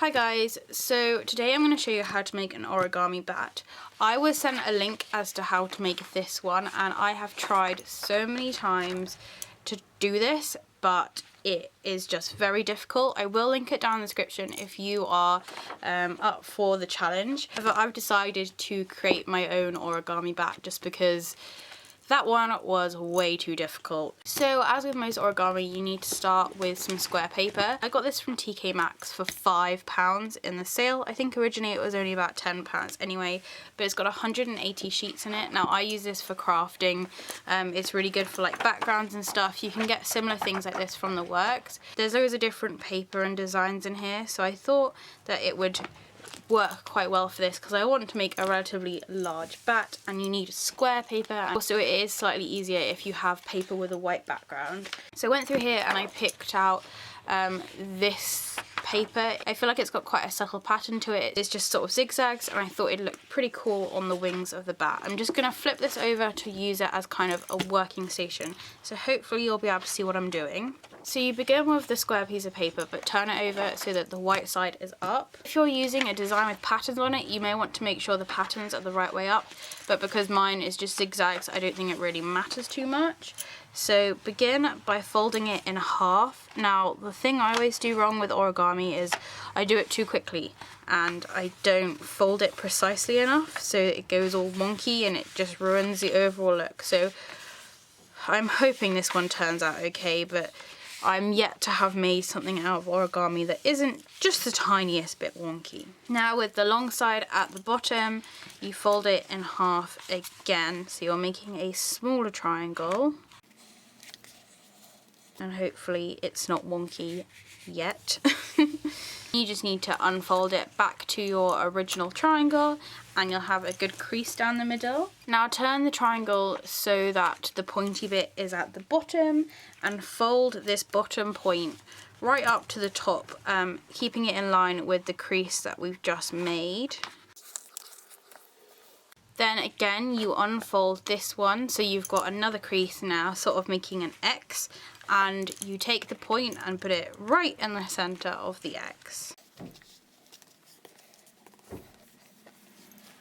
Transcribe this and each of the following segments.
Hi guys, so today I'm going to show you how to make an origami bat. I was sent a link as to how to make this one and I have tried so many times to do this, but it is just very difficult. I will link it down in the description if you are up for the challenge. However, I've decided to create my own origami bat just because that one was way too difficult. So as with most origami, you need to start with some square paper. I got this from TK Maxx for £5 in the sale. I think originally it was only about £10 anyway, but it's got 180 sheets in it. Now I use this for crafting. It's really good for like backgrounds and stuff. You can get similar things like this from the works. There's loads of different paper and designs in here, so I thought that it would work quite well for this because I want to make a relatively large bat and you need square paper. Also, it is slightly easier if you have paper with a white background. So I went through here and I picked out this paper. I feel like it's got quite a subtle pattern to it. It's just sort of zigzags and I thought it'd look pretty cool on the wings of the bat. I'm just going to flip this over to use it as kind of a working station. So hopefully you'll be able to see what I'm doing. So you begin with the square piece of paper, but turn it over so that the white side is up. If you're using a design with patterns on it, you may want to make sure the patterns are the right way up, but because mine is just zigzags, I don't think it really matters too much. So begin by folding it in half. Now, the thing I always do wrong with origami is I do it too quickly and I don't fold it precisely enough, so it goes all wonky and it just ruins the overall look. So I'm hoping this one turns out okay, but I'm yet to have made something out of origami that isn't just the tiniest bit wonky. Now with the long side at the bottom, you fold it in half again, so you're making a smaller triangle. And hopefully it's not wonky yet. You just need to unfold it back to your original triangle and you'll have a good crease down the middle. Now turn the triangle so that the pointy bit is at the bottom and fold this bottom point right up to the top, keeping it in line with the crease that we've just made. Then again you unfold this one so you've got another crease now, sort of making an X, and you take the point and put it right in the center of the X.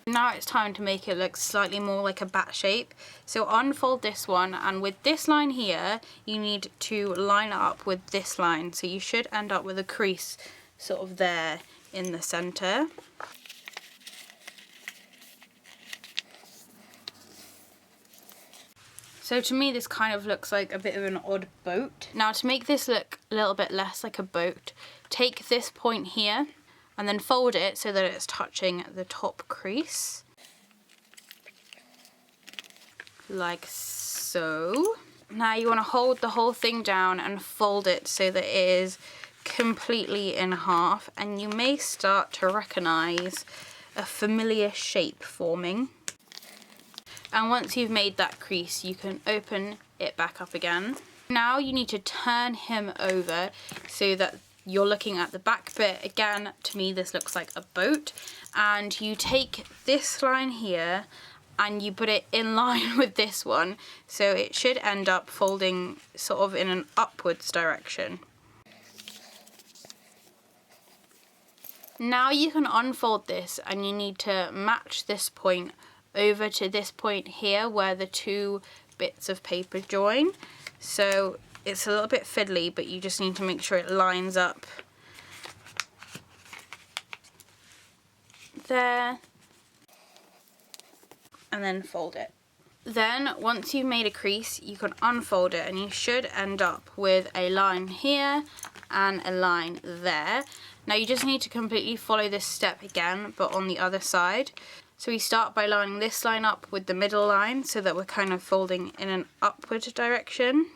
Now it's time to make it look slightly more like a bat shape. So unfold this one, and with this line here you need to line up with this line, so you should end up with a crease sort of there in the center. So to me this kind of looks like a bit of an odd boat. Now to make this look a little bit less like a boat, take this point here and then fold it so that it's touching the top crease. Like so. Now you want to hold the whole thing down and fold it so that it is completely in half, and you may start to recognize a familiar shape forming. And once you've made that crease, you can open it back up again. Now you need to turn him over so that you're looking at the back bit. Again, to me this looks like a boat. And you take this line here and you put it in line with this one, so it should end up folding sort of in an upwards direction. Now you can unfold this and you need to match this point over to this point here where the two bits of paper join. So it's a little bit fiddly, but you just need to make sure it lines up there and then fold it. Then once you've made a crease, you can unfold it and you should end up with a line here and a line there. Now you just need to completely follow this step again, but on the other side. So we start by lining this line up with the middle line so that we're kind of folding in an upward direction.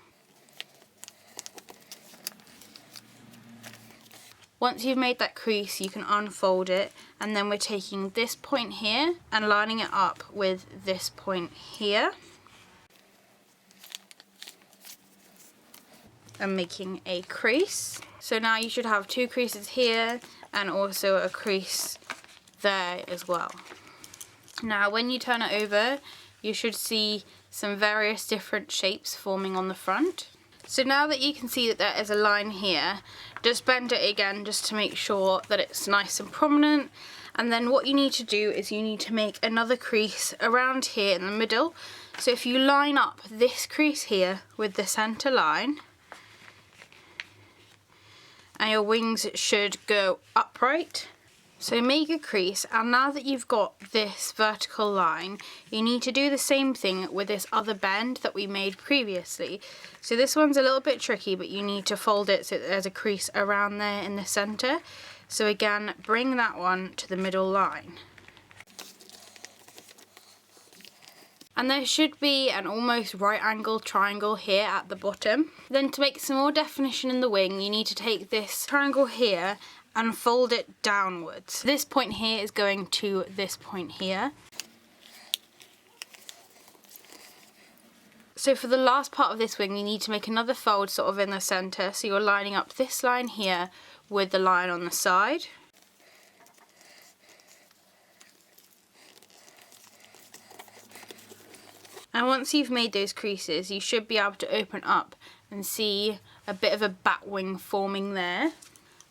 Once you've made that crease, you can unfold it, and then we're taking this point here and lining it up with this point here and making a crease. So now you should have two creases here and also a crease there as well. Now when you turn it over, you should see some various different shapes forming on the front. So now that you can see that there is a line here, just bend it again just to make sure that it's nice and prominent. And then what you need to do is you need to make another crease around here in the middle. So if you line up this crease here with the center line, and your wings should go upright. So make a crease, and now that you've got this vertical line, you need to do the same thing with this other bend that we made previously. So this one's a little bit tricky, but you need to fold it so that there's a crease around there in the center. So again, bring that one to the middle line. And there should be an almost right angle triangle here at the bottom. Then to make some more definition in the wing, you need to take this triangle here and fold it downwards. This point here is going to this point here. So for the last part of this wing, you need to make another fold sort of in the center. So you're lining up this line here with the line on the side. And once you've made those creases, you should be able to open up and see a bit of a bat wing forming there.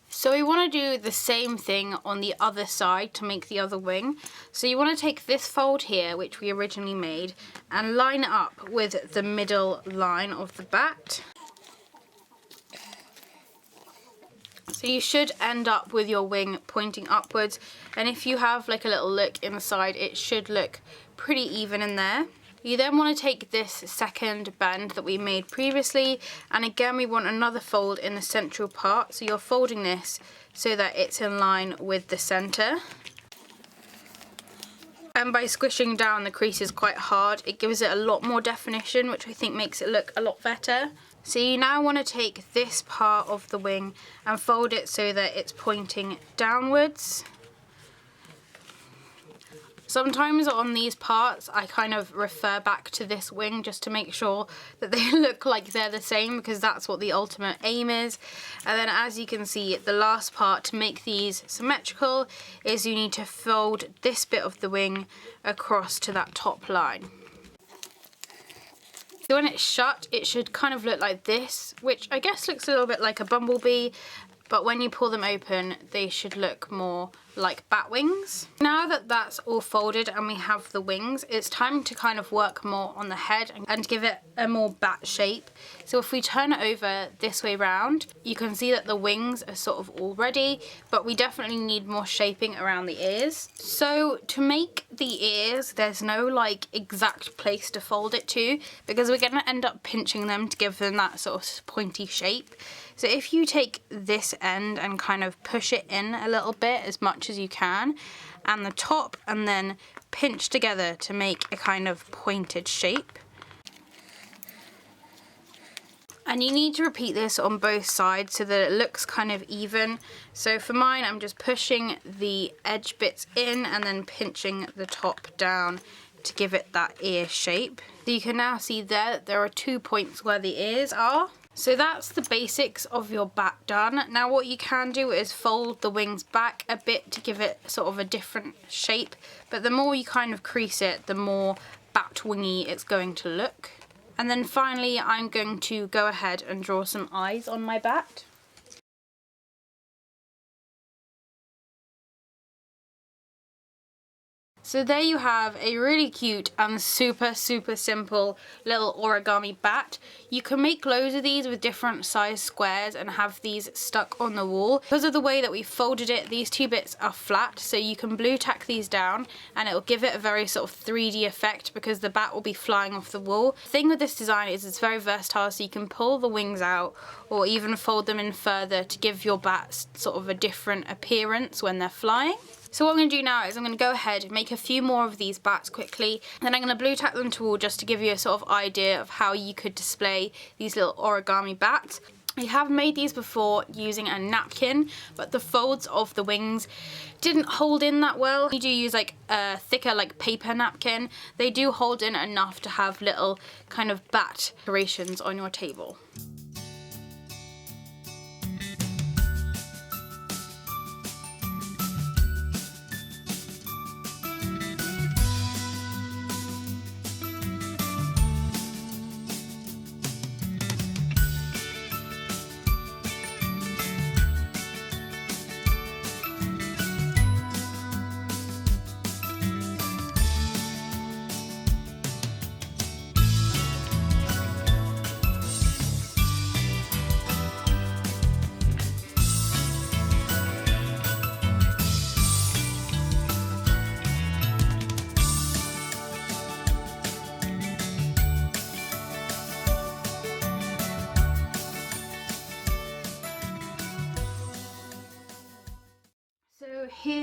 So we want to do the same thing on the other side to make the other wing. So you want to take this fold here, which we originally made, and line it up with the middle line of the bat. So you should end up with your wing pointing upwards, and if you have like a little look inside, it should look pretty even in there. You then want to take this second bend that we made previously, and again we want another fold in the central part. So you're folding this so that it's in line with the center. And by squishing down the creases quite hard, it gives it a lot more definition, which I think makes it look a lot better. So you now want to take this part of the wing and fold it so that it's pointing downwards. Sometimes on these parts I kind of refer back to this wing just to make sure that they look like they're the same, because that's what the ultimate aim is. And then as you can see, the last part to make these symmetrical is you need to fold this bit of the wing across to that top line. So when it's shut, it should kind of look like this, which I guess looks a little bit like a bumblebee, but when you pull them open, they should look more like bat wings. Now that that's all folded and we have the wings, it's time to kind of work more on the head and give it a more bat shape. So if we turn it over this way round, you can see that the wings are sort of all ready, but we definitely need more shaping around the ears. So to make the ears, there's no like exact place to fold it to, because we're gonna end up pinching them to give them that sort of pointy shape. So if you take this end and kind of push it in a little bit as much as you can, and the top, and then pinch together to make a kind of pointed shape. And you need to repeat this on both sides so that it looks kind of even. So for mine, I'm just pushing the edge bits in and then pinching the top down to give it that ear shape. So you can now see there are 2 points where the ears are. So that's the basics of your bat done. Now what you can do is fold the wings back a bit to give it sort of a different shape, but the more you kind of crease it, the more bat wingy it's going to look. And then finally, I'm going to go ahead and draw some eyes on my bat. So there you have a really cute and super simple little origami bat. You can make loads of these with different size squares and have these stuck on the wall. Because of the way that we folded it, these two bits are flat, so you can blue tack these down and it will give it a very sort of 3D effect because the bat will be flying off the wall. The thing with this design is it's very versatile, so you can pull the wings out or even fold them in further to give your bats sort of a different appearance when they're flying. So what I'm going to do now is I'm going to go ahead and make a few more of these bats quickly, then I'm going to blue tack them to wall just to give you a sort of idea of how you could display these little origami bats. I have made these before using a napkin, but the folds of the wings didn't hold in that well. You do use like a thicker like paper napkin. They do hold in enough to have little kind of bat decorations on your table.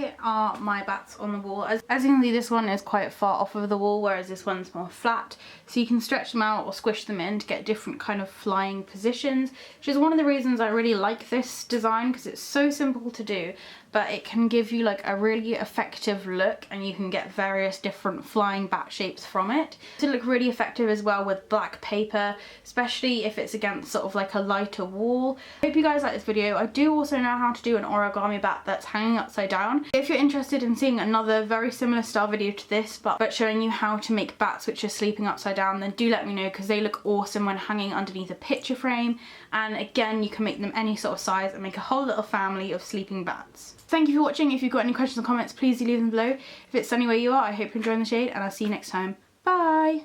here are my bats on the wall. As you can see, this one is quite far off of the wall, whereas this one's more flat. So you can stretch them out or squish them in to get different kind of flying positions, which is one of the reasons I really like this design, because it's so simple to do, but it can give you like a really effective look, and you can get various different flying bat shapes from it. To look really effective as well with black paper, especially if it's against sort of like a lighter wall. I hope you guys like this video. I do also know how to do an origami bat that's hanging upside down. If you're interested in seeing another very similar style video to this, but showing you how to make bats which are sleeping upside down, then do let me know, because they look awesome when hanging underneath a picture frame. And again, you can make them any sort of size and make a whole little family of sleeping bats. Thank you for watching. If you've got any questions or comments, please do leave them below. If it's sunny where you are, I hope you're enjoying the shade, and I'll see you next time. Bye!